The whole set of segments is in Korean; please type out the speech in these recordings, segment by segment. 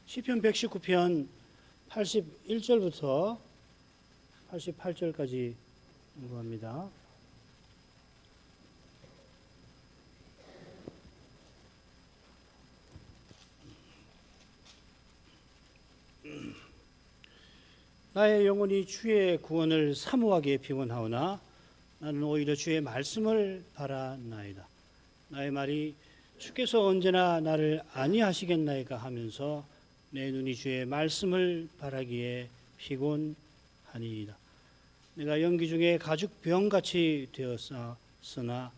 시편 119편 81절부터 88절까지 공부합니다. 나의 영혼이 주의 구원을 사모하기에 피곤하오나 나는 오히려 주의 말씀을 바라나이다. 나의 말이 주께서 언제나 나를 안위하시겠나이까 하면서 내 눈이 주의 말씀을 바라기에 피곤하니이다. 내가 연기 중에 가죽병같이 되었으나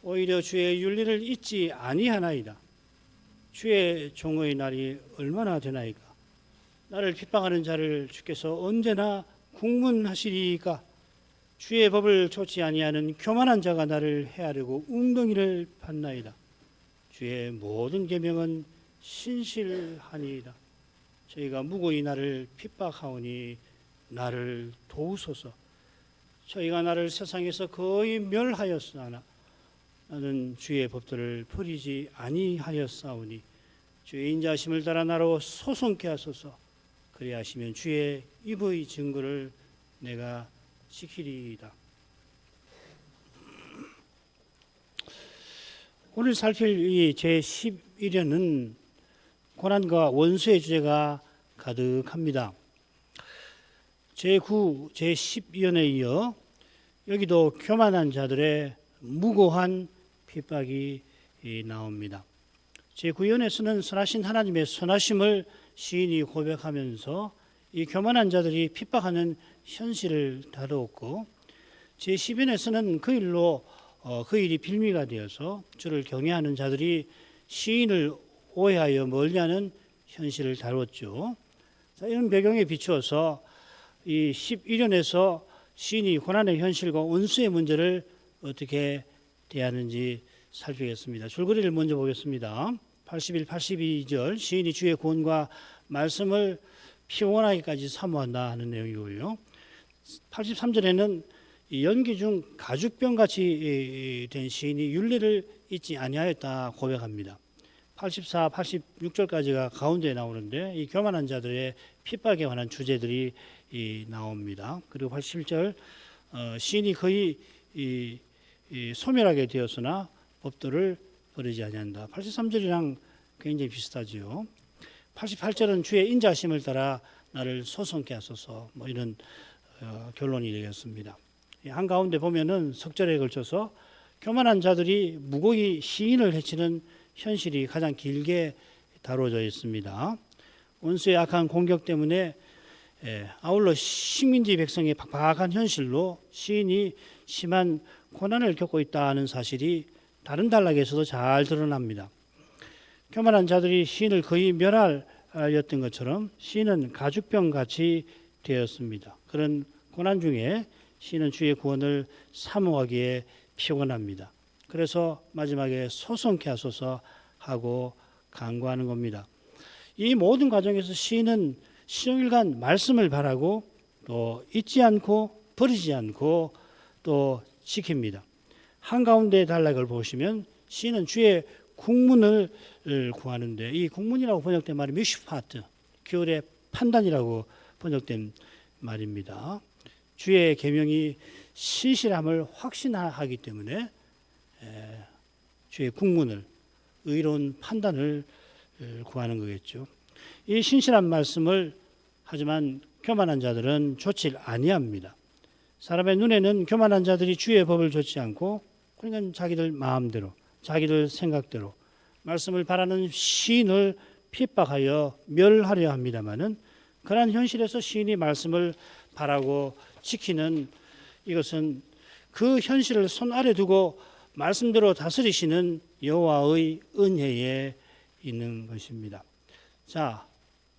오히려 주의 윤리를 잊지 아니하나이다. 주의 종의 날이 얼마나 되나이까. 나를 핍박하는 자를 주께서 언제나 국문하시리이까. 주의 법을 좇지 아니하는 교만한 자가 나를 해하려고 웅덩이를 팠나이다. 주의 모든 계명은 신실하니이다. 저희가 무고히 나를 핍박하오니 나를 도우소서. 저희가 나를 세상에서 거의 멸하였으나 나는 주의 법들을 버리지 아니하였사오니 주의 인자하심을 따라 나로 소송케 하소서. 그리하시면 주의 입의 증거를 내가 지키리이다. 오늘 살필 이 제11회는 고난과 원수의 주제가 가득합니다. 제9, 제10연에 이어 여기도 교만한 자들의 무고한 핍박이 나옵니다. 제9연에서는 선하신 하나님의 선하심을 시인이 고백하면서 이 교만한 자들이 핍박하는 현실을 다루었고, 제10연에서는 그 일이 빌미가 되어서 주를 경외하는 자들이 시인을 오해하여 멀리하는 현실을 다뤘죠. 자, 이런 배경에 비추어서 이 11연에서 시인이 고난의 현실과 원수의 문제를 어떻게 대하는지 살피겠습니다. 줄거리를 먼저 보겠습니다. 81, 82절 시인이 주의 구원과 말씀을 피곤하기까지 사모한다 하는 내용이고요. 83절에는 연기 중 가죽병같이 된 시인이 윤리를 잊지 아니하였다 고백합니다. 84, 86절까지가 가운데에 나오는데 이 교만한 자들의 핍박에 관한 주제들이 나옵니다. 그리고 87절 시인이 거의 소멸하게 되었으나 법도를 버리지 아니한다. 83절이랑 굉장히 비슷하지요. 88절은 주의 인자하심을 따라 나를 소송케 하소서, 이런 결론이 되겠습니다. 한가운데 보면은 석절에 걸쳐서 교만한 자들이 무고히 시인을 해치는 현실이 가장 길게 다뤄져 있습니다. 원수의 악한 공격 때문에 아울러 식민지 백성의 팍팍한 현실로 시인이 심한 고난을 겪고 있다는 사실이 다른 단락에서도 잘 드러납니다. 교만한 자들이 시인을 거의 멸하였던 것처럼 시인은 가죽병같이 되었습니다. 그런 고난 중에 시인은 주의 구원을 사모하기에 피곤합니다. 그래서 마지막에 소송케 하소서 하고 간구하는 겁니다. 이 모든 과정에서 시인은 시종일관 말씀을 바라고 또 잊지 않고 버리지 않고 또 지킵니다. 한가운데 단락을 보시면 시인은 주의 국문을 구하는데 이 국문이라고 번역된 말이 미슈파트, 기울의 판단이라고 번역된 말입니다. 주의 계명이 신실함을 확신하기 때문에 주의 국문을, 의로운 판단을 구하는 거겠죠. 이 신실한 말씀을 하지만 교만한 자들은 좇지 아니합니다. 사람의 눈에는 교만한 자들이 주의 법을 좇지 않고 그러니까 자기들 마음대로, 자기들 생각대로 말씀을 바라는 시인을 핍박하여 멸하려 합니다마는 그러한 현실에서 시인이 말씀을 바라고 지키는 이것은 그 현실을 손 아래 두고 말씀대로 다스리시는 여호와의 은혜에 있는 것입니다. 자,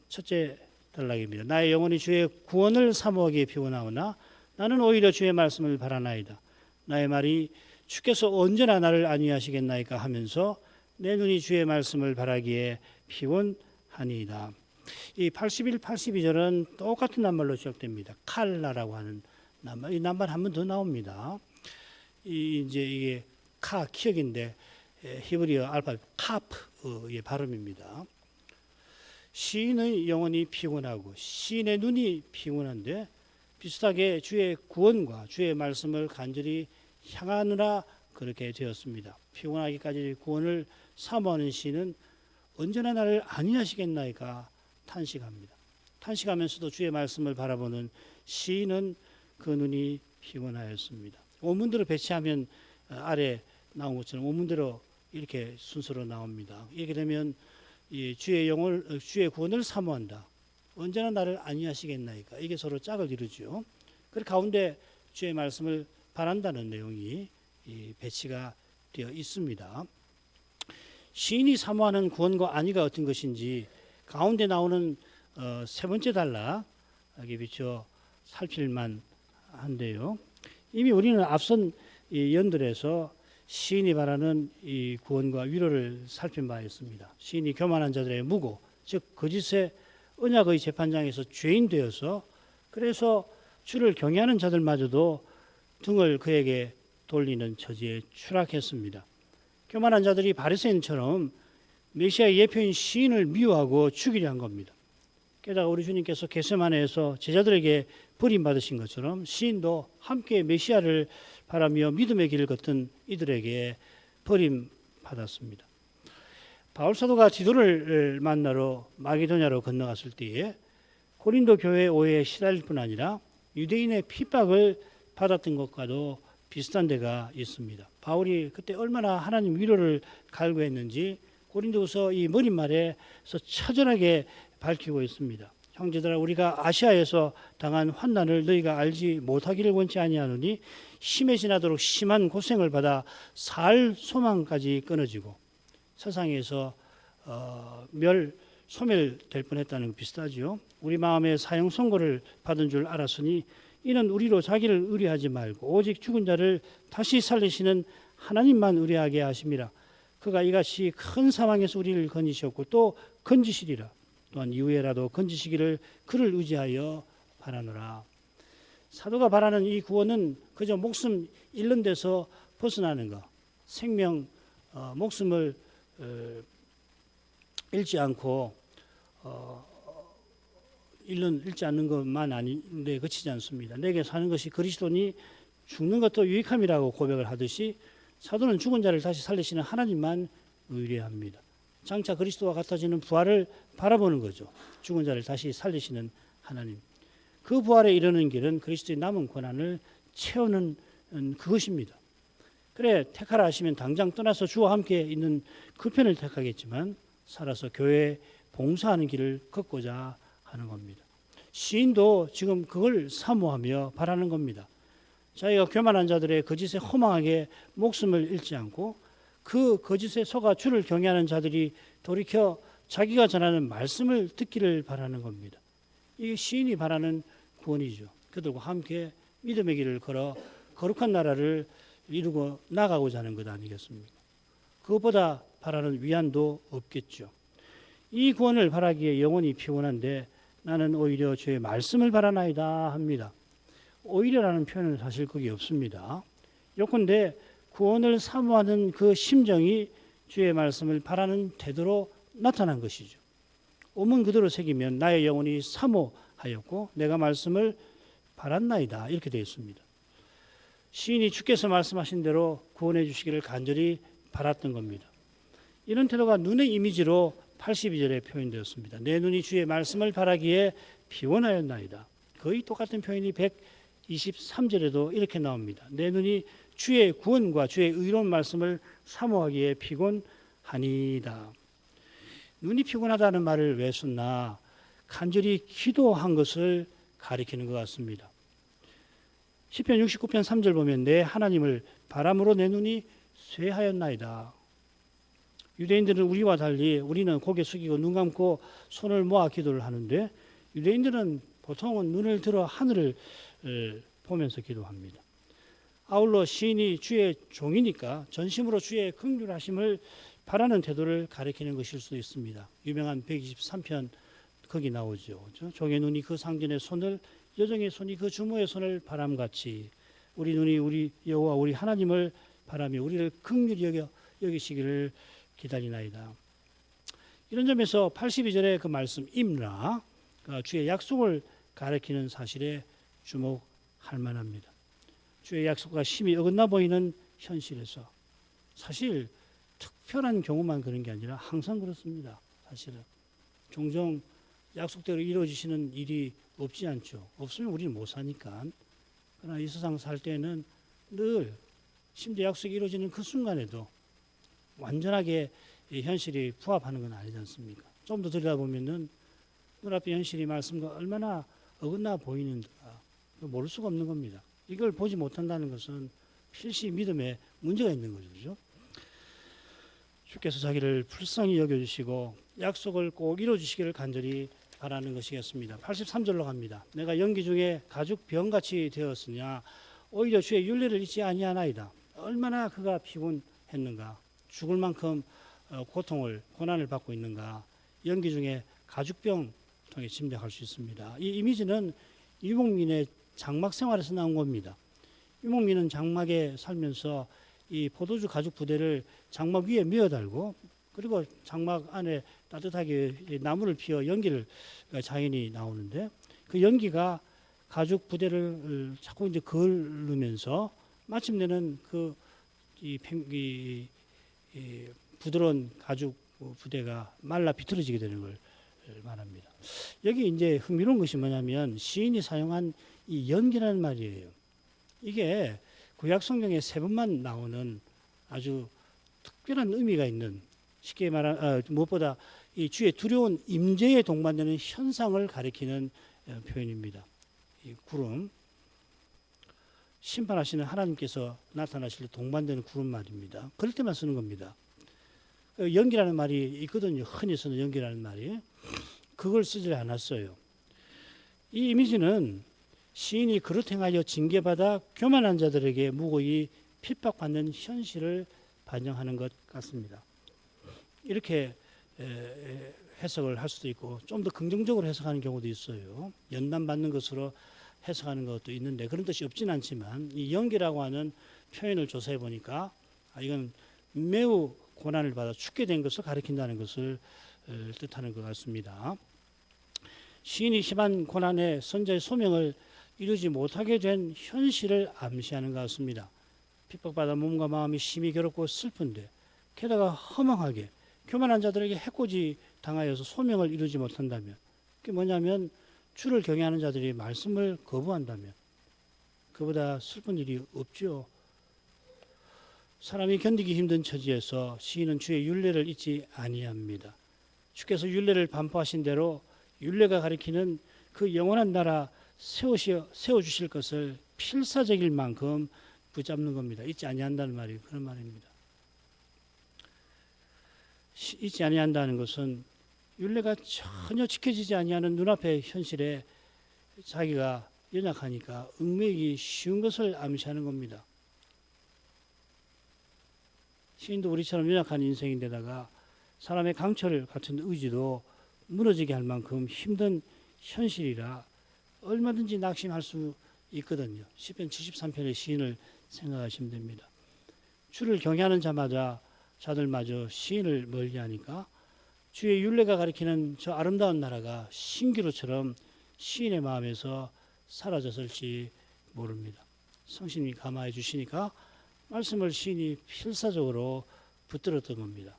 첫째 단락입니다. 나의 영혼이 주의 구원을 사모하기에 피곤하오나 나는 오히려 주의 말씀을 바라나이다. 나의 말이 주께서 언제나 나를 안위하시겠나이까 하면서 내 눈이 주의 말씀을 바라기에 피곤하니이다. 이 81, 82절은 똑같은 낱말로 시작됩니다. 칼라라고 하는 낱말. 이 낱말 한 번 더 나옵니다. 이게 키역인데 히브리어 알파벳 카프의 발음입니다. 시인의 영혼이 피곤하고 시인의 눈이 피곤한데 비슷하게 주의 구원과 주의 말씀을 간절히 향하느라 그렇게 되었습니다. 피곤하기까지 구원을 사모하는 시인은 언제나 나를 안위하시겠나이까 탄식합니다. 탄식하면서도 주의 말씀을 바라보는 시인은 그 눈이 피곤하였습니다. 원문대로 배치하면 아래 나온 것처럼 원문대로 이렇게 순서로 나옵니다. 이렇게 되면 이 주의 구원을 사모한다. 언제나 나를 안위하시겠나이까. 이게 서로 짝을 이루죠. 그 가운데 주의 말씀을 바란다는 내용이 배치가 되어 있습니다. 시인이 사모하는 구원과 안위가 어떤 것인지 가운데 나오는 세 번째 단락 여기 비춰 살필만 한데요. 이미 우리는 앞선 연들에서 시인이 바라는 이 구원과 위로를 살핀 바 있습니다. 시인이 교만한 자들의 무고, 즉 거짓의 언약의 재판장에서 죄인 되어서 그래서 주를 경외하는 자들마저도 등을 그에게 돌리는 처지에 추락했습니다. 교만한 자들이 바리새인처럼 메시아의 예표인 시인을 미워하고 죽이려 한 겁니다. 게다가 우리 주님께서 겟세마네에서 제자들에게 버림받으신 것처럼 시인도 함께 메시아를 바라며 믿음의 길을 걷던 이들에게 버림받았습니다. 바울 사도가 디도를 만나러 마게도냐로 건너갔을 때에 고린도 교회 오해에 시달릴 뿐 아니라 유대인의 핍박을 받았던 것과도 비슷한 데가 있습니다. 바울이 그때 얼마나 하나님 위로를 갈구했는지 고린도후서 이 머릿말에서 처절하게 밝히고 있습니다. 형제들아, 우리가 아시아에서 당한 환난을 너희가 알지 못하기를 원치 아니하노니 심해지나도록 심한 고생을 받아 살 소망까지 끊어지고 세상에서 소멸될 뻔했다는 것 비슷하죠. 우리 마음에 사형 선고를 받은 줄 알았으니 이는 우리로 자기를 의뢰하지 말고 오직 죽은 자를 다시 살리시는 하나님만 의뢰하게 하심이라. 그가 이같이 큰 사망에서 우리를 건지셨고 또 건지시리라. 또한 이후에라도 건지시기를 그를 의지하여 바라노라. 사도가 바라는 이 구원은 그저 목숨 잃는 데서 벗어나는 것, 목숨을 잃지 않고 잃지 않는 것만 아닌데 그치지 않습니다. 내게 사는 것이 그리스도니 죽는 것도 유익함이라고 고백을 하듯이 사도는 죽은 자를 다시 살리시는 하나님만 의뢰합니다. 장차 그리스도와 같아지는 부활을 바라보는 거죠. 죽은 자를 다시 살리시는 하나님. 그 부활에 이르는 길은 그리스도의 남은 고난을 채우는 그것입니다. 그래 택하라 하시면 당장 떠나서 주와 함께 있는 그 편을 택하겠지만 살아서 교회에 봉사하는 길을 걷고자 하는 겁니다. 시인도 지금 그걸 사모하며 바라는 겁니다. 자기가 교만한 자들의 거짓에 허망하게 목숨을 잃지 않고 그 거짓에 속아 주를 경외하는 자들이 돌이켜 자기가 전하는 말씀을 듣기를 바라는 겁니다. 이게 시인이 바라는 구원이죠. 그들과 함께 믿음의 길을 걸어 거룩한 나라를 이루고 나가고자 하는 것 아니겠습니까? 그것보다 바라는 위안도 없겠죠. 이 구원을 바라기에 영혼이 피곤한데 나는 오히려 주의 말씀을 바라나이다 합니다. 오히려라는 표현은 사실 거기 없습니다. 요컨대 구원을 사모하는 그 심정이 주의 말씀을 바라는 태도로 나타난 것이죠. 오문 그대로 새기면 나의 영혼이 사모하였고 내가 말씀을 바랐나이다 이렇게 되어 있습니다. 시인이 주께서 말씀하신 대로 구원해 주시기를 간절히 바랐던 겁니다. 이런 태도가 눈의 이미지로 82절에 표현되었습니다. 내 눈이 주의 말씀을 바라기에 피곤하였나이다. 거의 똑같은 표현이 123절에도 이렇게 나옵니다. 내 눈이 주의 구원과 주의 의로운 말씀을 사모하기에 피곤하니이다. 눈이 피곤하다는 말을 왜 썼나? 간절히 기도한 것을 가리키는 것 같습니다. 시편 69편 3절 보면 내 하나님을 바람으로 내 눈이 쇠하였나이다. 유대인들은 우리와 달리 우리는 고개 숙이고 눈 감고 손을 모아 기도를 하는데 유대인들은 보통은 눈을 들어 하늘을 보면서 기도합니다. 아울러 시인이 주의 종이니까 전심으로 주의 긍휼하심을 바라는 태도를 가리키는 것일 수도 있습니다. 유명한 123편 거기 나오죠. 종의 눈이 그 상전의 손을 여종의 손이 그 주모의 손을 바람같이 우리 눈이 우리 여호와 우리 하나님을 바라며 우리를 긍휼히 여기시기를 기다리나이다. 이런 점에서 82절의 그 말씀 임라, 주의 약속을 가리키는 사실에 주목할 만합니다. 주의 약속과 심히 어긋나 보이는 현실에서 사실 특별한 경우만 그런 게 아니라 항상 그렇습니다. 사실은 종종 약속대로 이루어지시는 일이 없지 않죠. 없으면 우리는 못 사니까. 그러나 이 세상 살 때는 늘 심지어 약속이 이루어지는 그 순간에도 완전하게 현실이 부합하는 건 아니지 않습니까? 좀 더 들여다보면은 눈앞의 현실이 말씀과 얼마나 어긋나 보이는가 모를 수가 없는 겁니다. 이걸 보지 못한다는 것은 필시 믿음에 문제가 있는 거죠. 그렇죠? 주께서 자기를 불쌍히 여겨주시고 약속을 꼭 이루어주시기를 간절히 바라는 것이겠습니다. 83절로 갑니다. 내가 연기 중에 가죽 병같이 되었으냐 오히려 주의 율례를 잊지 아니하나이다. 얼마나 그가 피곤했는가. 죽을 만큼 고난을 받고 있는가. 연기 중에 가죽병 통해 짐작할 수 있습니다. 이 이미지는 유목민의 장막 생활에서 나온 겁니다. 유목민은 장막에 살면서 이 포도주 가죽 부대를 장막 위에 메어달고 그리고 장막 안에 따뜻하게 나무를 피워 연기를 자연이 나오는데 그 연기가 가죽 부대를 자꾸 이제 걸르면서 마침내는 이 부드러운 가죽 부대가 말라 비틀어지게 되는 걸 말합니다. 여기 이제 흥미로운 것이 뭐냐면 시인이 사용한 이 연기라는 말이에요. 이게 구약 성경에 3번만 나오는 아주 특별한 의미가 있는 쉽게 말하면 무엇보다 이 주의 두려운 임재에 동반되는 현상을 가리키는 표현입니다. 이 구름, 심판하시는 하나님께서 나타나실 때 동반되는 구름 말입니다. 그럴 때만 쓰는 겁니다. 연기라는 말이 있거든요. 흔히 쓰는 연기라는 말이. 그걸 쓰지 않았어요. 이 이미지는 시인이 그릇 행하여 징계받아 교만한 자들에게 무고히 핍박받는 현실을 반영하는 것 같습니다. 이렇게 해석을 할 수도 있고 좀 더 긍정적으로 해석하는 경우도 있어요. 연단받는 것으로 해석하는 것도 있는데 그런 뜻이 없진 않지만 이 연기라고 하는 표현을 조사해 보니까 이건 매우 고난을 받아 죽게 된 것을 가리킨다는 것을 뜻하는 것 같습니다. 시인이 심한 고난에 선자의 소명을 이루지 못하게 된 현실을 암시하는 것 같습니다. 핍박받아 몸과 마음이 심히 괴롭고 슬픈데 게다가 허망하게 교만한 자들에게 해코지 당하여서 소명을 이루지 못한다면 그게 뭐냐면 주를 경외하는 자들이 말씀을 거부한다면 그보다 슬픈 일이 없죠. 사람이 견디기 힘든 처지에서 시인은 주의 율례를 잊지 아니합니다. 주께서 율례를 반포하신 대로 율례가 가리키는 그 영원한 나라 세워주실 것을 필사적일 만큼 붙잡는 겁니다. 잊지 아니한다는 말이 그런 말입니다. 잊지 아니한다는 것은 율례가 전혀 지켜지지 아니하는 눈앞의 현실에 자기가 연약하니까 얽매이기 쉬운 것을 암시하는 겁니다. 시인도 우리처럼 연약한 인생인데다가 사람의 강철 같은 의지도 무너지게 할 만큼 힘든 현실이라 얼마든지 낙심할 수 있거든요. 시편 73편의 시인을 생각하시면 됩니다. 주를 경외하는 자들마저 시인을 멀리하니까 주의 율례가 가리키는 저 아름다운 나라가 신기루처럼 시인의 마음에서 사라졌을지 모릅니다. 성신이 감화해 주시니까 말씀을 시인이 필사적으로 붙들었던 겁니다.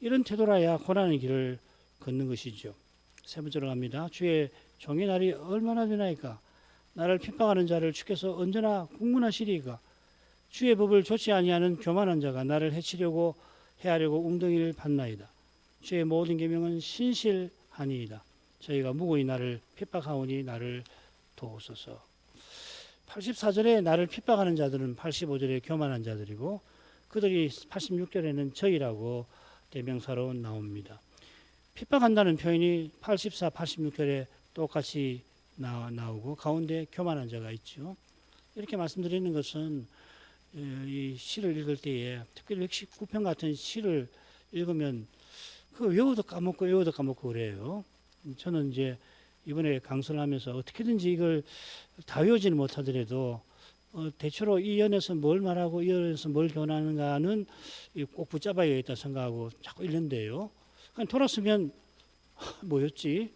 이런 태도라야 고난의 길을 걷는 것이죠. 세 번째로 갑니다. 주의 종의 날이 얼마나 되나이까. 나를 핍박하는 자를 주께서 언제나 국문하시리이까. 주의 법을 좋지 아니하는 교만한 자가 나를 해치려고 해하려고 웅덩이를 팠나이다. 주의 모든 계명은 신실하니이다. 저희가 무고히 나를 핍박하오니 나를 도우소서. 84절에 나를 핍박하는 자들은 85절에 교만한 자들이고 그들이 86절에는 저희라고 대명사로 나옵니다. 핍박한다는 표현이 84, 86절에 똑같이 나오고 가운데 교만한 자가 있죠. 이렇게 말씀드리는 것은 이 시를 읽을 때에 특별히 119편 같은 시를 읽으면 그 외워도 까먹고 그래요. 저는 이제 이번에 강설을 하면서 어떻게든지 이걸 다 외우지는 못하더라도 대체로 이 연에서 뭘 말하고 이 연에서 뭘 교훈하는가는 꼭 붙잡아야겠다 생각하고 자꾸 읽는데요. 돌았으면 뭐였지?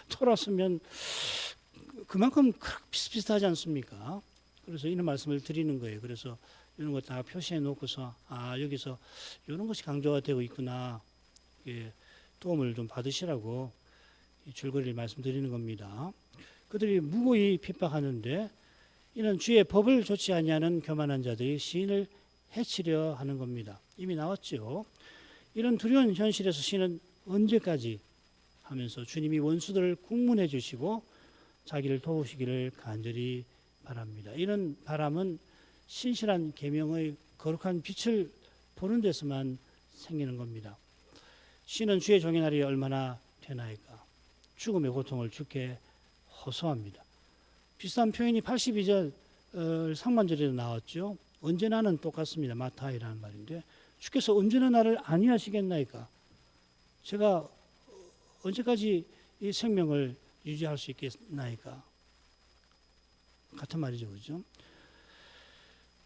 돌았으면 그만큼 비슷비슷하지 않습니까? 그래서 이런 말씀을 드리는 거예요. 그래서 이런 거 다 표시해 놓고서 여기서 이런 것이 강조가 되고 있구나. 예, 도움을 좀 받으시라고 줄거리를 말씀드리는 겁니다. 그들이 무고히 핍박하는데 이는 주의 법을 좋지 아니하는 교만한 자들이 시인을 해치려 하는 겁니다. 이미 나왔죠. 이런 두려운 현실에서 시인은 언제까지 하면서 주님이 원수들을 국문해 주시고 자기를 도우시기를 간절히 바랍니다. 이런 바람은 신실한 계명의 거룩한 빛을 보는 데서만 생기는 겁니다. 시는 주의 종의 날이 얼마나 되나이까. 죽음의 고통을 주께 호소합니다. 비슷한 표현이 82절 상반절에도 나왔죠. 언제나는 똑같습니다. 마타이라는 말인데 주께서 언제나 나를 안위하시겠나이까. 제가 언제까지 이 생명을 유지할 수 있겠나이까. 같은 말이죠. 그죠?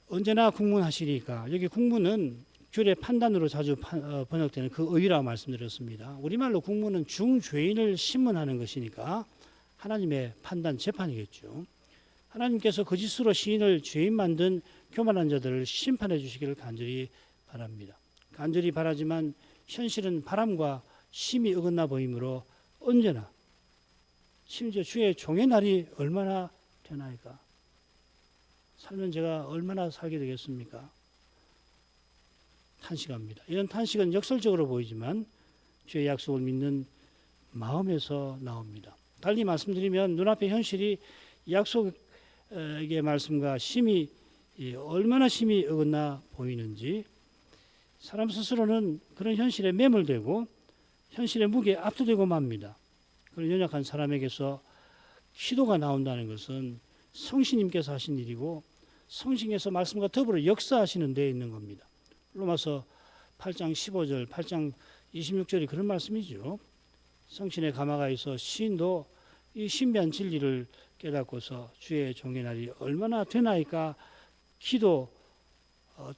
언제나 국문하시리까. 여기 국문은 교례 판단으로 자주 번역되는 그 의라고 말씀드렸습니다. 우리말로 국문은 중죄인을 심문하는 것이니까 하나님의 판단, 재판이겠죠. 하나님께서 거짓으로 시인을 죄인 만든 교만한 자들을 심판해 주시기를 간절히 바랍니다. 간절히 바라지만 현실은 바람과 심히 어긋나 보이므로 언제나 심지어 주의 종의 날이 얼마나 되나이까. 살면 제가 얼마나 살게 되겠습니까? 탄식합니다. 이런 탄식은 역설적으로 보이지만 주의 약속을 믿는 마음에서 나옵니다. 달리 말씀드리면 눈앞의 현실이 약속의 말씀과 심히 얼마나 심히 어긋나 보이는지 사람 스스로는 그런 현실에 매몰되고 현실의 무게에 압도되고 맙니다. 그런 연약한 사람에게서 기도가 나온다는 것은 성신님께서 하신 일이고 성신께서 말씀과 더불어 역사하시는 데에 있는 겁니다. 로마서 8장 15절, 8장 26절이 그런 말씀이죠. 성신의 감화가 있어 시인도 이 신비한 진리를 깨닫고서 주의 종의 날이 얼마나 되나이까 기도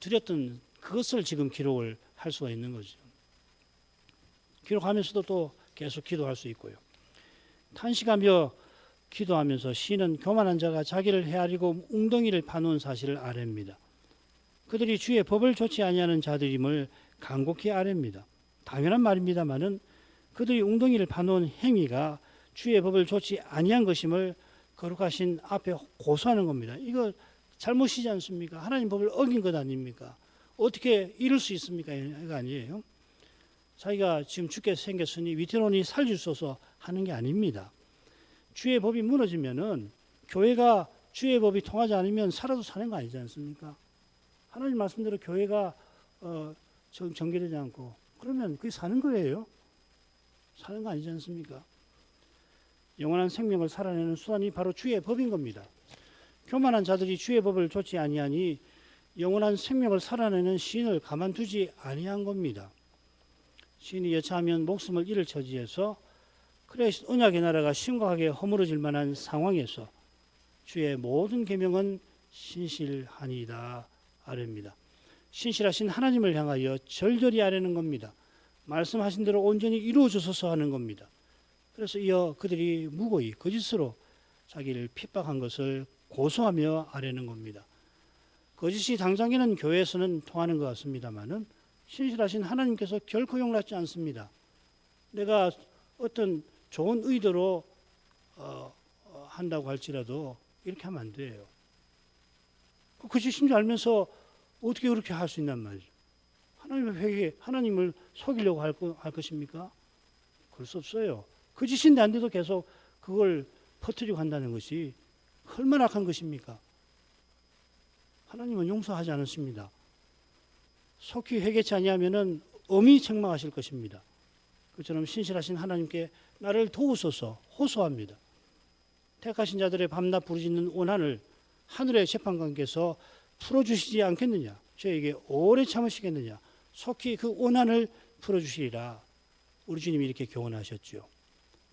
드렸던 그것을 지금 기록을 할 수가 있는 거죠. 기록하면서도 또 계속 기도할 수 있고요. 탄식하며 기도하면서 시인은 교만한 자가 자기를 헤아리고 웅덩이를 파놓은 사실을 아뢰입니다. 그들이 주의 법을 좋지 아니하는 자들임을 간곡히 아뢰입니다. 당연한 말입니다마는 그들이 웅덩이를 파놓은 행위가 주의 법을 좋지 아니한 것임을 거룩하신 앞에 고소하는 겁니다. 이거 잘못이지 않습니까? 하나님 법을 어긴 것 아닙니까? 어떻게 이럴 수 있습니까? 이거 아니에요. 자기가 지금 죽게 생겼으니 위태로니 살주소서 하는 게 아닙니다. 주의 법이 무너지면은 교회가 주의 법이 통하지 않으면 살아도 사는 거 아니지 않습니까? 하나님 말씀대로 교회가 정결되지 않고 그러면 그게 사는 거예요. 사는 거 아니지 않습니까? 영원한 생명을 살아내는 수단이 바로 주의 법인 겁니다. 교만한 자들이 주의 법을 좋지 아니하니 영원한 생명을 살아내는 시인을 가만두지 아니한 겁니다. 시인이 여차하면 목숨을 잃을 처지에서 그래 언약의 나라가 심각하게 허물어질 만한 상황에서 주의 모든 계명은 신실하니이다 아뢰입니다. 신실하신 하나님을 향하여 절절히 아뢰는 겁니다. 말씀하신 대로 온전히 이루어져서 하는 겁니다. 그래서 이어 그들이 무고히 거짓으로 자기를 핍박한 것을 고소하며 아뢰는 겁니다. 거짓이 당장에는 교회에서는 통하는 것 같습니다만은 신실하신 하나님께서 결코 용납지 않습니다. 내가 어떤 좋은 의도로 한다고 할지라도 이렇게 하면 안 돼요. 거짓인 줄 알면서 어떻게 그렇게 할 수 있단 말이죠. 하나님의 회개, 하나님을 속이려고 할 것입니까? 그럴 수 없어요. 거짓인데 안 돼도 계속 그걸 퍼뜨리고 한다는 것이 얼마나 악한 것입니까? 하나님은 용서하지 않으십니다. 속히 회개치 아니하면은 엄히 책망하실 것입니다. 그처럼 신실하신 하나님께 나를 도우소서 호소합니다. 택하신 자들의 밤낮 부르짖는 오난을 하늘의 재판관께서 풀어주시지 않겠느냐? 저에게 오래 참으시겠느냐? 속히 그 오난을 풀어주시리라. 우리 주님이 이렇게 교훈하셨죠.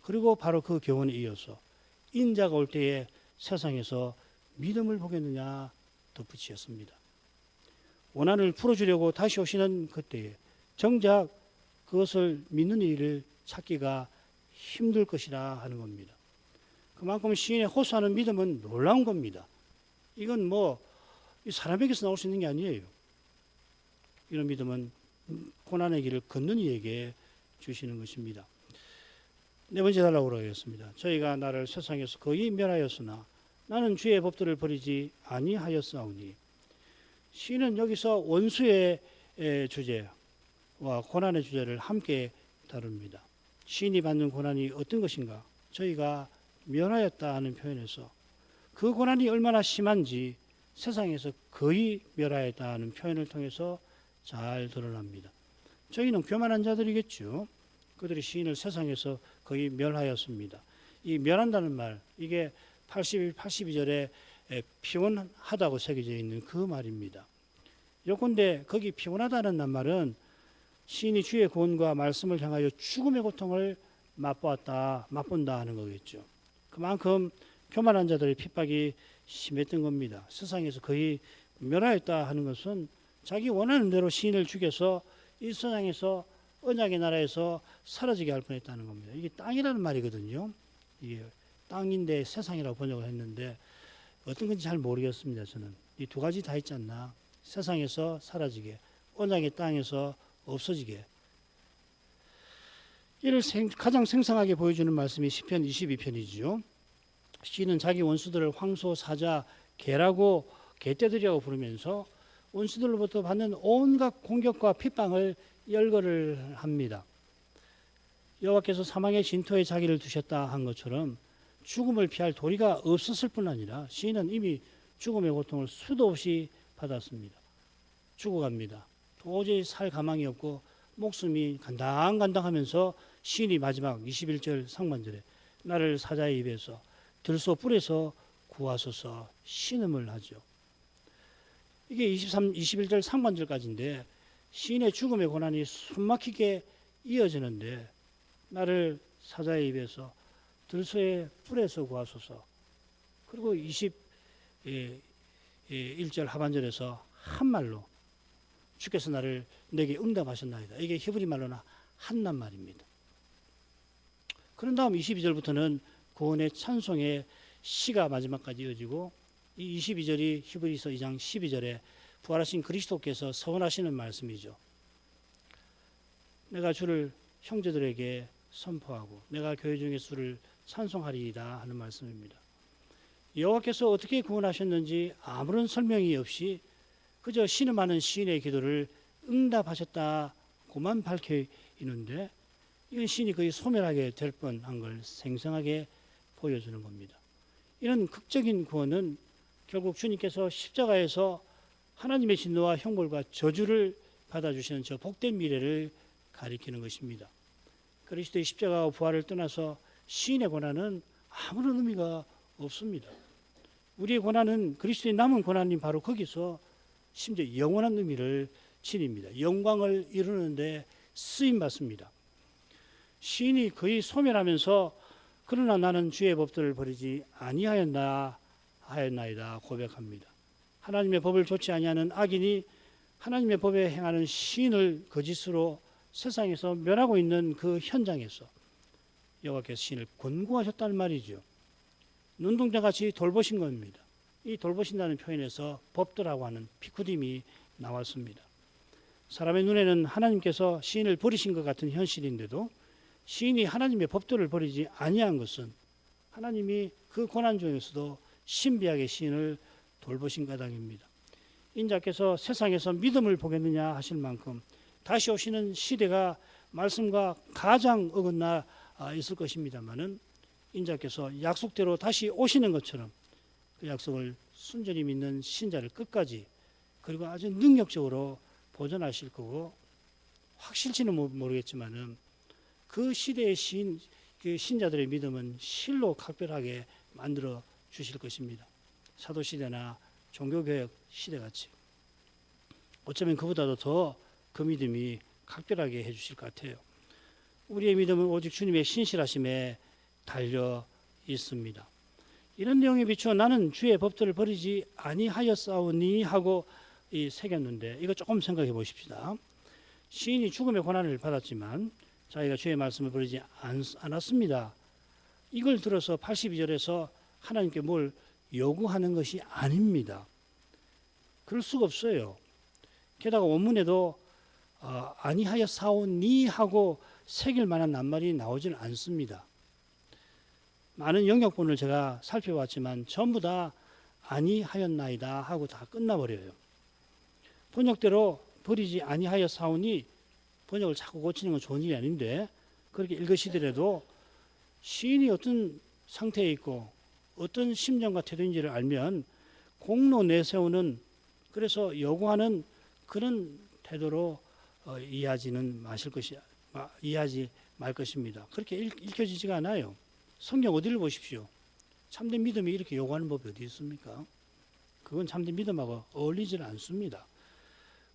그리고 바로 그 교훈에 이어서 인자가 올 때에 세상에서 믿음을 보겠느냐 덧붙이셨습니다. 원한을 풀어주려고 다시 오시는 그때에 정작 그 그것을 믿는 일을 찾기가 힘들 것이라 하는 겁니다. 그만큼 시인의 호소하는 믿음은 놀라운 겁니다. 이건 뭐 사람에게서 나올 수 있는 게 아니에요. 이런 믿음은 고난의 길을 걷는 이에게 주시는 것입니다. 네 번째 달라고 하겠습니다. 저희가 나를 세상에서 거의 멸하였으나 나는 주의 법도를 버리지 아니하였사오니. 시인은 여기서 원수의 주제와 고난의 주제를 함께 다룹니다. 시인이 받는 고난이 어떤 것인가? 저희가 멸하였다 하는 표현에서 그 고난이 얼마나 심한지 세상에서 거의 멸하였다 하는 표현을 통해서 잘 드러납니다. 저희는 교만한 자들이겠죠. 그들이 시인을 세상에서 거의 멸하였습니다. 이 멸한다는 말, 이게 82절에 피곤하다고 새겨져 있는 그 말입니다. 요건데 거기 피곤하다는 말은 시인이 주의 구원과 말씀을 향하여 죽음의 고통을 맛본다 하는 거겠죠. 그만큼 교만한 자들의 핍박이 심했던 겁니다. 세상에서 거의 멸하였다 하는 것은 자기 원하는 대로 시인을 죽여서 이 세상에서 언약의 나라에서 사라지게 할 뻔했다는 겁니다. 이게 땅이라는 말이거든요. 이게 땅인데 세상이라고 번역을 했는데 어떤 건지 잘 모르겠습니다. 저는 이 두 가지 다 있지 않나. 세상에서 사라지게, 언약의 땅에서 없어지게. 이를 가장 생생하게 보여주는 말씀이 시편 22편이죠. 시인은 자기 원수들을 황소, 사자, 개라고 개떼들이라고 부르면서 원수들로부터 받는 온갖 공격과 핍박을 열거를 합니다. 여호와께서 사망의 진토에 자기를 두셨다 한 것처럼 죽음을 피할 도리가 없었을 뿐 아니라 시인은 이미 죽음의 고통을 수도 없이 받았습니다. 죽어갑니다. 도저히 살 가망이 없고 목숨이 간당간당하면서 시인이 마지막 21절 상반절에 나를 사자의 입에서 들소 뿔에서 구하소서 신음을 하죠. 이게 21절 상반절까지인데 시인의 죽음의 고난이 숨막히게 이어지는데 나를 사자의 입에서 들소의 뿔에서 구하소서. 그리고 21절 하반절에서 한말로 주께서 나를 내게 응답하셨나이다. 이게 히브리 말로는 한낱 말입니다. 그런 다음 22절부터는 구원의 찬송의 시가 마지막까지 이어지고 이 22절이 히브리서 2장 12절에 부활하신 그리스도께서 서원하시는 말씀이죠. 내가 주를 형제들에게 선포하고 내가 교회 중에 주를 찬송하리이다 하는 말씀입니다. 여호와께서 어떻게 구원하셨는지 아무런 설명이 없이 그저 신음하는 시인의 기도를 응답하셨다고만 밝혀 있는데 이건 시인이 거의 소멸하게 될 뻔한 걸 생생하게 보여주는 겁니다. 이런 극적인 구원은 결국 주님께서 십자가에서 하나님의 진노와 형벌과 저주를 받아주시는 저 복된 미래를 가리키는 것입니다. 그리스도의 십자가와 부활을 떠나서 시인의 고난은 아무런 의미가 없습니다. 우리의 고난은 그리스도의 남은 고난이 바로 거기서 심지어 영원한 의미를 지닙니다. 영광을 이루는데 쓰임받습니다. 시인이 거의 소멸하면서 그러나 나는 주의 법들을 버리지 아니하였나이다 고백합니다. 하나님의 법을 좋지 아니하는 악인이 하나님의 법에 행하는 시인을 거짓으로 세상에서 멸하고 있는 그 현장에서 여호와께서 시인을 권고하셨다는 말이죠. 눈동자같이 돌보신 겁니다. 이 돌보신다는 표현에서 법도라고 하는 피쿠딤이 나왔습니다. 사람의 눈에는 하나님께서 시인을 버리신 것 같은 현실인데도 시인이 하나님의 법도를 버리지 아니한 것은 하나님이 그 고난 중에서도 신비하게 시인을 돌보신 까닭입니다. 인자께서 세상에서 믿음을 보겠느냐 하실 만큼 다시 오시는 시대가 말씀과 가장 어긋나 있을 것입니다마는 인자께서 약속대로 다시 오시는 것처럼 그 약속을 순전히 믿는 신자를 끝까지 그리고 아주 능력적으로 보존하실 거고 확실치는 모르겠지만은 그 시대의 그 신자들의 믿음은 실로 각별하게 만들어 주실 것입니다. 사도 시대나 종교개혁 시대같이 어쩌면 그보다도 더 그 믿음이 각별하게 해주실 것 같아요. 우리의 믿음은 오직 주님의 신실하심에 달려 있습니다. 이런 내용에 비추어 나는 주의 법도를 버리지 아니하였사오니 하고 새겼는데 이거 조금 생각해 보십시다. 시인이 죽음의 고난을 받았지만 자기가 주의 말씀을 버리지 않았습니다. 이걸 들어서 82절에서 하나님께 뭘 요구하는 것이 아닙니다. 그럴 수가 없어요. 게다가 원문에도 아니하여 사오니 하고 새길 만한 낱말이 나오질 않습니다. 많은 영역본을 제가 살펴봤지만 전부 다 아니하였나이다 하고 다 끝나버려요. 번역대로 버리지 아니하여 사오니 번역을 자꾸 고치는 건 좋은 일이 아닌데 그렇게 읽으시더라도 시인이 어떤 상태에 있고 어떤 심정과 태도인지를 알면 공로 내세우는 그래서 요구하는 그런 태도로 이해하지 말 것입니다. 그렇게 읽혀지지가 않아요. 성경 어디를 보십시오. 참된 믿음이 이렇게 요구하는 법이 어디 있습니까? 그건 참된 믿음하고 어울리질 않습니다.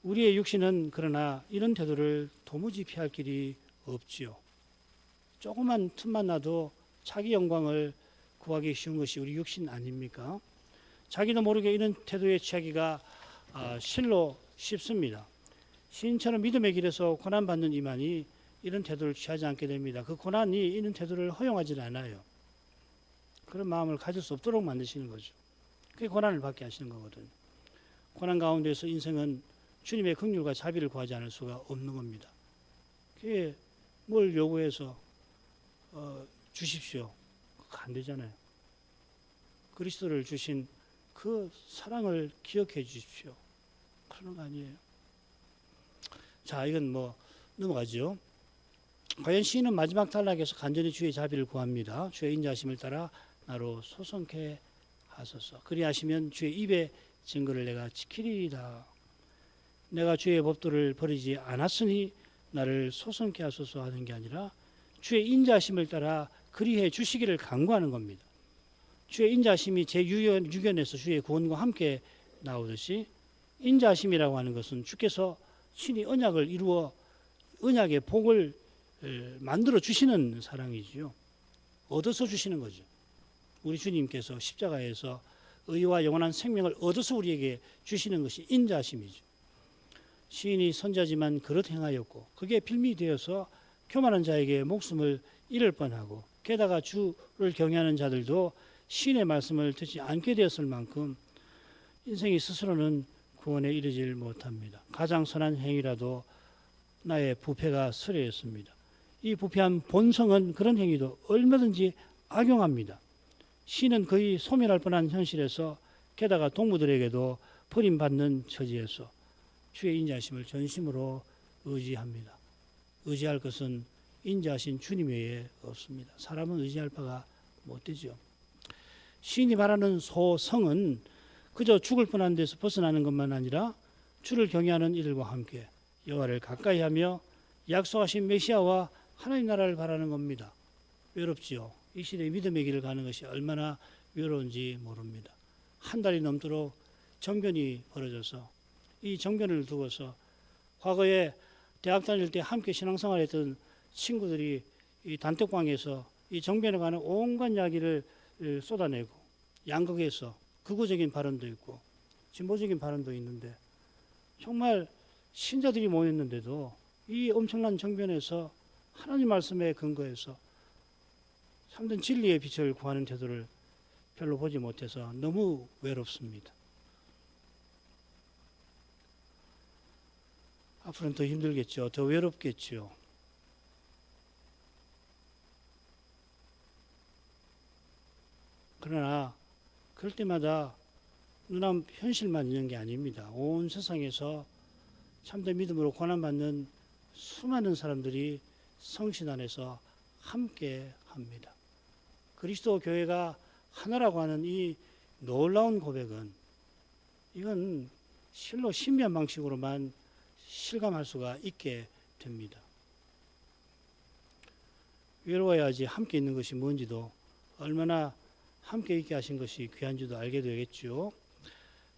우리의 육신은 그러나 이런 태도를 도무지 피할 길이 없지요. 조그만 틈만 나도 자기 영광을 구하기 쉬운 것이 우리 육신 아닙니까? 자기도 모르게 이런 태도에 취하기가 실로 쉽습니다. 시인처럼 믿음의 길에서 고난받는 이만이 이런 태도를 취하지 않게 됩니다. 그 고난이 이런 태도를 허용하지 않아요. 그런 마음을 가질 수 없도록 만드시는 거죠. 그게 고난을 받게 하시는 거거든요. 고난 가운데서 인생은 주님의 긍휼과 자비를 구하지 않을 수가 없는 겁니다. 그게 뭘 요구해서 주십시오. 그거 안 되잖아요. 그리스도를 주신 그 사랑을 기억해 주십시오. 그런 거 아니에요. 자, 이건 뭐 넘어가죠. 과연 시인은 마지막 단락에서 간절히 주의 자비를 구합니다. 주의 인자하심을 따라 나로 소송케 하소서. 그리하시면 주의 입의 증거를 내가 지키리이다. 내가 주의 법도를 버리지 않았으니 나를 소송케 하소서 하는 게 아니라 주의 인자하심을 따라 그리해 주시기를 간구하는 겁니다. 주의 인자하심이 제6연에서 주의 구원과 함께 나오듯이 인자하심이라고 하는 것은 주께서 친히 언약을 이루어 언약의 복을 만들어 주시는 사랑이지요. 얻어서 주시는 거죠. 우리 주님께서 십자가에서 의와 영원한 생명을 얻어서 우리에게 주시는 것이 인자하심이죠. 시인이 선자지만 그릇 행하였고 그게 빌미 되어서 교만한 자에게 목숨을 잃을 뻔하고 게다가 주를 경외하는 자들도 시인의 말씀을 듣지 않게 되었을 만큼 인생이 스스로는 구원에 이르질 못합니다. 가장 선한 행위라도 나의 부패가 서려했습니다. 이 부패한 본성은 그런 행위도 얼마든지 악용합니다. 시인은 거의 소멸할 뻔한 현실에서 게다가 동무들에게도 버림받는 처지에서 주의 인자하심을 전심으로 의지합니다. 의지할 것은 인자하신 주님 외에 없습니다. 사람은 의지할 바가 못 되죠. 시인이 말하는 소성은 그저 죽을 뻔한 데서 벗어나는 것만 아니라 주를 경외하는 이들과 함께 여호와를 가까이하며 약속하신 메시아와 하나님 나라를 바라는 겁니다. 외롭지요. 이 시대의 믿음의 길을 가는 것이 얼마나 외로운지 모릅니다. 한 달이 넘도록 정변이 벌어져서 이 정변을 두고서 과거에 대학 다닐 때 함께 신앙생활했던 친구들이 이 단톡방에서 이 정변에 관한 온갖 이야기를 쏟아내고 양극에서 극우적인 발언도 있고 진보적인 발언도 있는데 정말 신자들이 모였는데도 이 엄청난 정변에서 하나님 말씀에 근거해서 참된 진리의 빛을 구하는 태도를 별로 보지 못해서 너무 외롭습니다. 앞으로는 더 힘들겠죠. 더 외롭겠죠. 그러나 그럴 때마다 눈앞 현실만 있는 게 아닙니다. 온 세상에서 참된 믿음으로 고난받는 수많은 사람들이 성신 안에서 함께 합니다. 그리스도 교회가 하나라고 하는 이 놀라운 고백은 이건 실로 신비한 방식으로만 실감할 수가 있게 됩니다. 외로워야지 함께 있는 것이 뭔지도 얼마나 함께 있게 하신 것이 귀한 줄도 알게 되겠죠.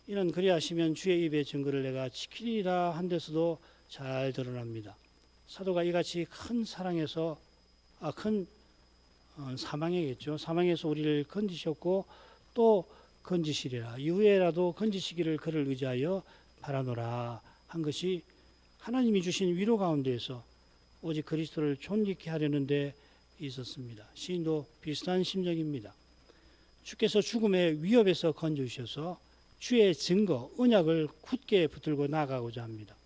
이는 그리하시면 주의 입의 증거를 내가 지키리라 한 데서도 잘 드러납니다. 사도가 이같이 큰 사랑에서 큰 사망이겠죠. 사망에서 우리를 건지셨고 또 건지시리라. 이후에라도 건지시기를 그를 의지하여 바라노라 한 것이 하나님이 주신 위로 가운데에서 오직 그리스도를 존귀케 하려는 데 있었습니다. 시인도 비슷한 심정입니다. 주께서 죽음의 위협에서 건져주셔서 주의 증거, 언약을 굳게 붙들고 나아가고자 합니다.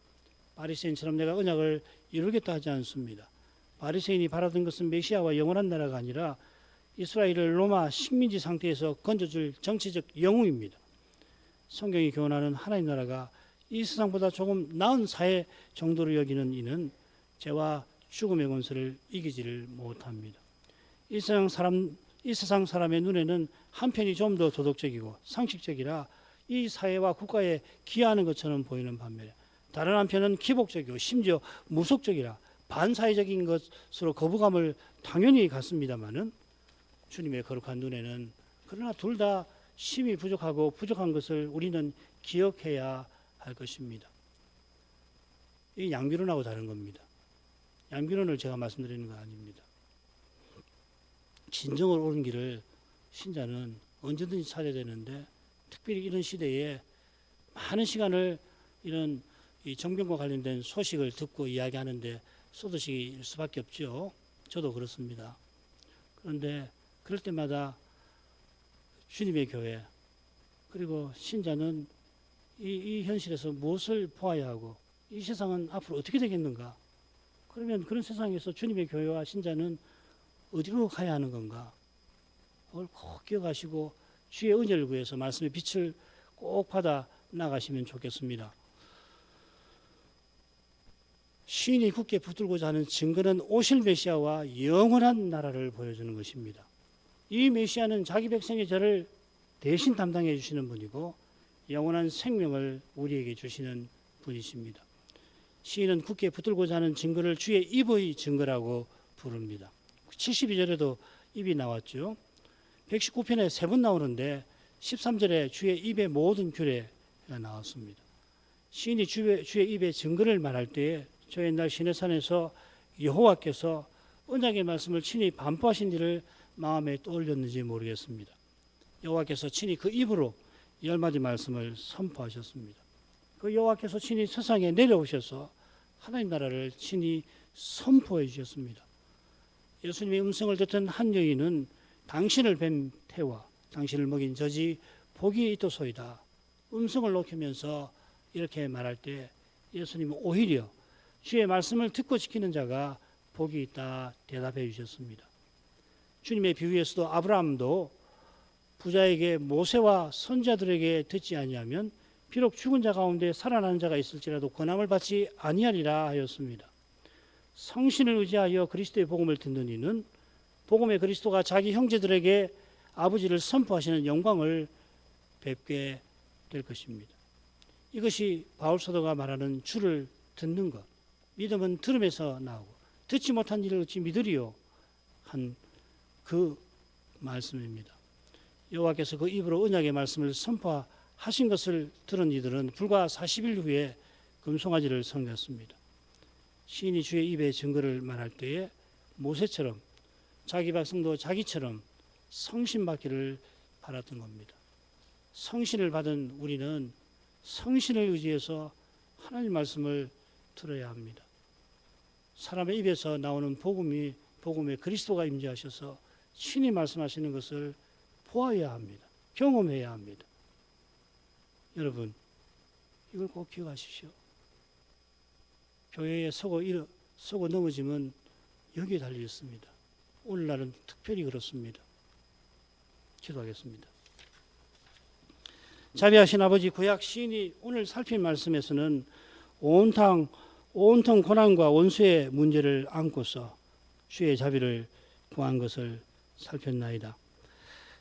바리새인처럼 내가 언약을 이루겠다 하지 않습니다. 바리새인이 바라던 것은 메시아와 영원한 나라가 아니라 이스라엘을 로마 식민지 상태에서 건져줄 정치적 영웅입니다. 성경이 교훈하는 하나님 나라가 이 세상보다 조금 나은 사회 정도로 여기는 이는 죄와 죽음의 권세를 이기지를 못합니다. 이 세상 사람의 눈에는 한편이 좀 더 도덕적이고 상식적이라 이 사회와 국가에 기여하는 것처럼 보이는 반면에 다른 한편은 기복적이고 심지어 무속적이라 반사회적인 것으로 거부감을 당연히 갖습니다마는 주님의 거룩한 눈에는 그러나 둘 다 심히 부족하고 부족한 것을 우리는 기억해야 할 것입니다. 이 양비론하고 다른 겁니다. 양비론을 제가 말씀드리는 거 아닙니다. 진정을 옳은 길을 신자는 언제든지 찾아야 되는데 특별히 이런 시대에 많은 시간을 이런 이 정병과 관련된 소식을 듣고 이야기하는데 쏟으실 수밖에 없죠. 저도 그렇습니다. 그런데 그럴 때마다 주님의 교회 그리고 신자는 이 현실에서 무엇을 보아야 하고 이 세상은 앞으로 어떻게 되겠는가? 그러면 그런 세상에서 주님의 교회와 신자는 어디로 가야 하는 건가? 그걸 꼭 기억하시고 주의 은혜를 구해서 말씀의 빛을 꼭 받아 나가시면 좋겠습니다. 시인이 굳게 붙들고자 하는 증거는 오실 메시아와 영원한 나라를 보여주는 것입니다. 이 메시아는 자기 백성의 죄를 대신 담당해 주시는 분이고 영원한 생명을 우리에게 주시는 분이십니다. 시인은 굳게 붙들고자 하는 증거를 주의 입의 증거라고 부릅니다. 72절에도 입이 나왔죠. 119편에 3번 나오는데 13절에 주의 입의 모든 규례가 나왔습니다. 시인이 주의 입의 증거를 말할 때에 저 옛날 시내산에서 여호와께서 언약의 말씀을 친히 반포하신 일을 마음에 떠올렸는지 모르겠습니다. 여호와께서 친히 그 입으로 10마디 말씀을 선포하셨습니다. 그 여호와께서 친히 세상에 내려오셔서 하나님 나라를 친히 선포해 주셨습니다. 예수님의 음성을 듣던 한 여인은 당신을 뵌 태와 당신을 먹인 젖이 복이 있도소이다. 음성을 높이면서 이렇게 말할 때 예수님은 오히려 주의 말씀을 듣고 지키는 자가 복이 있다 대답해 주셨습니다. 주님의 비유에서도 아브라함도 부자에게 모세와 선지자들에게 듣지 아니하면 비록 죽은 자 가운데 살아나는 자가 있을지라도 권함을 받지 아니하리라 하였습니다. 성신을 의지하여 그리스도의 복음을 듣는 이는 복음의 그리스도가 자기 형제들에게 아버지를 선포하시는 영광을 뵙게 될 것입니다. 이것이 바울 사도가 말하는 주를 듣는 것. 믿음은 들음에서 나오고 듣지 못한 일을 어찌 믿으리요 한 그 말씀입니다. 여호와께서 그 입으로 언약의 말씀을 선포하신 것을 들은 이들은 불과 40일 후에 금송아지를 섬겼습니다. 시인이 주의 입의 증거를 말할 때에 모세처럼 자기 백성도 자기처럼 성신받기를 바랐던 겁니다. 성신을 받은 우리는 성신을 의지해서 하나님 말씀을 들어야 합니다. 사람의 입에서 나오는 복음에 그리스도가 임재하셔서 친히 말씀하시는 것을 보아야 합니다. 경험해야 합니다. 여러분, 이걸 꼭 기억하십시오. 교회에 서고 넘어지면 여기에 달려 있습니다. 오늘날은 특별히 그렇습니다. 기도하겠습니다. 자비하신 아버지, 구약 시인이 오늘 살핀 말씀에서는 온통 고난과 원수의 문제를 안고서 주의 자비를 구한 것을 살폈나이다.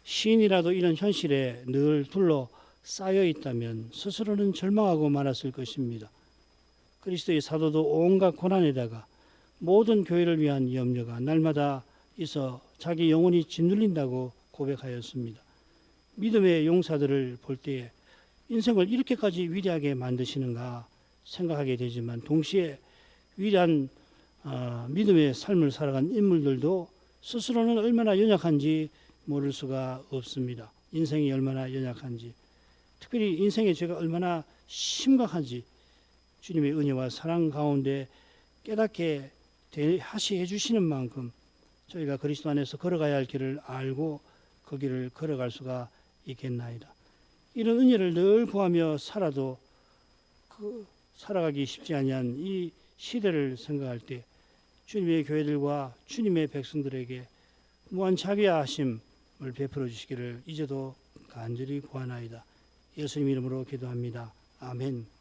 시인이라도 이런 현실에 늘 둘러 쌓여 있다면 스스로는 절망하고 말았을 것입니다. 그리스도의 사도도 온갖 고난에다가 모든 교회를 위한 염려가 날마다 있어 자기 영혼이 짓눌린다고 고백하였습니다. 믿음의 용사들을 볼 때에 인생을 이렇게까지 위대하게 만드시는가 생각하게 되지만 동시에 위대한 믿음의 삶을 살아간 인물들도 스스로는 얼마나 연약한지 모를 수가 없습니다. 인생이 얼마나 연약한지, 특별히 인생의 죄가 얼마나 심각한지 주님의 은혜와 사랑 가운데 깨닫게 하시해 주시는 만큼 저희가 그리스도 안에서 걸어가야 할 길을 알고 그 길을 걸어갈 수가 있겠나이다. 이런 은혜를 늘 구하며 살아도 살아가기 쉽지 아니한 이 시대를 생각할 때 주님의 교회들과 주님의 백성들에게 무한 자비하심을 베풀어 주시기를 이제도 간절히 구하나이다. 예수님 이름으로 기도합니다. 아멘.